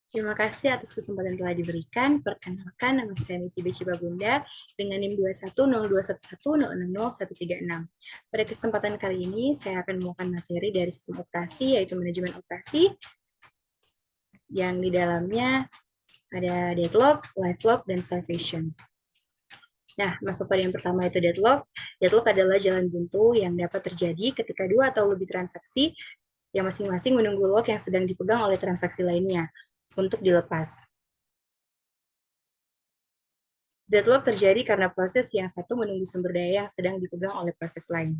Terima kasih atas kesempatan yang telah diberikan. Perkenalkan, nama saya Niti Beci Babunda dengan NIM 210211000136. Pada kesempatan kali ini, saya akan membawakan materi dari sistem operasi, yaitu manajemen operasi, yang di dalamnya ada deadlock, live lock, dan starvation. Nah, masuk pada yang pertama itu deadlock. Deadlock adalah jalan buntu yang dapat terjadi ketika dua atau lebih transaksi yang masing-masing menunggu lock yang sedang dipegang oleh transaksi lainnya untuk dilepas. Deadlock terjadi karena proses yang satu menunggu sumber daya yang sedang dipegang oleh proses lain.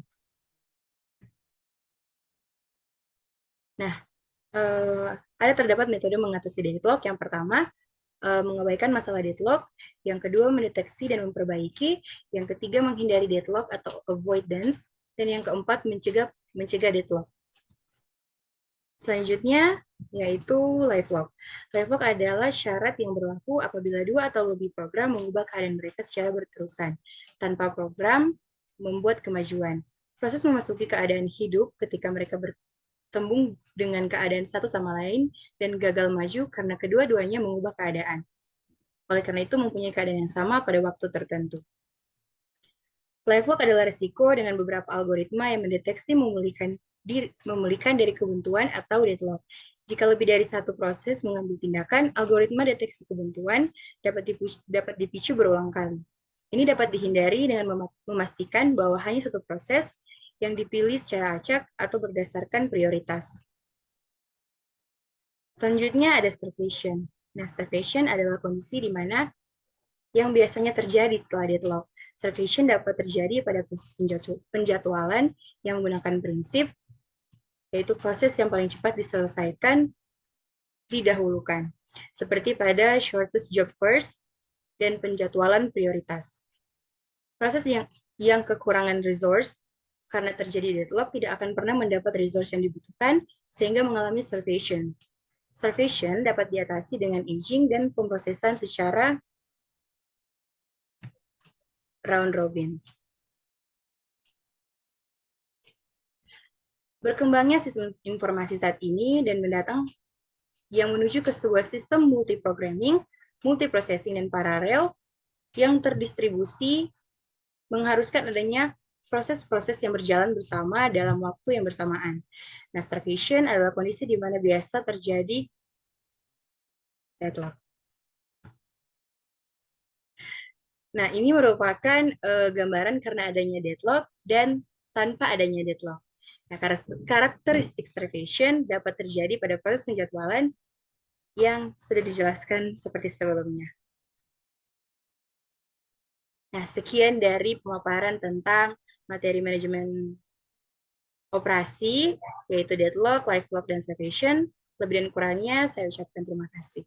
Nah, ada terdapat metode mengatasi deadlock. Yang pertama, mengabaikan masalah deadlock. Yang kedua, mendeteksi dan memperbaiki. Yang ketiga, menghindari deadlock atau avoidance. Dan yang keempat, mencegah deadlock. Selanjutnya, yaitu live lock. Live lock adalah syarat yang berlaku apabila dua atau lebih program mengubah keadaan mereka secara berterusan, tanpa program membuat kemajuan. Proses memasuki keadaan hidup ketika mereka bertembung dengan keadaan satu sama lain dan gagal maju karena kedua-duanya mengubah keadaan. Oleh karena itu, mempunyai keadaan yang sama pada waktu tertentu. Live lock adalah risiko dengan beberapa algoritma yang mendeteksi memulihkan dari kebuntuan atau deadlock. Jika lebih dari satu proses mengambil tindakan, algoritma deteksi kebuntuan dapat dipicu berulang kali. Ini dapat dihindari dengan memastikan bahwa hanya satu proses yang dipilih secara acak atau berdasarkan prioritas. Selanjutnya ada starvation. Nah, starvation adalah kondisi di mana yang biasanya terjadi setelah deadlock. Starvation dapat terjadi pada proses penjadwalan yang menggunakan prinsip yaitu proses yang paling cepat diselesaikan didahulukan, seperti pada shortest job first dan penjadwalan prioritas. Proses yang kekurangan resource karena terjadi deadlock tidak akan pernah mendapat resource yang dibutuhkan sehingga mengalami starvation. Starvation dapat diatasi dengan aging dan pemrosesan secara round robin. Berkembangnya sistem informasi saat ini dan mendatang yang menuju ke sebuah sistem multiprogramming, multiprocessing, dan paralel yang terdistribusi mengharuskan adanya proses-proses yang berjalan bersama dalam waktu yang bersamaan. Nah, starvation adalah kondisi di mana biasa terjadi deadlock. Nah, ini merupakan gambaran karena adanya deadlock dan tanpa adanya deadlock. Nah, karakteristik starvation dapat terjadi pada proses penjadwalan yang sudah dijelaskan seperti sebelumnya. Nah, sekian dari pemaparan tentang materi manajemen operasi, yaitu deadlock, live lock, dan starvation. Lebih dan kurangnya, saya ucapkan terima kasih.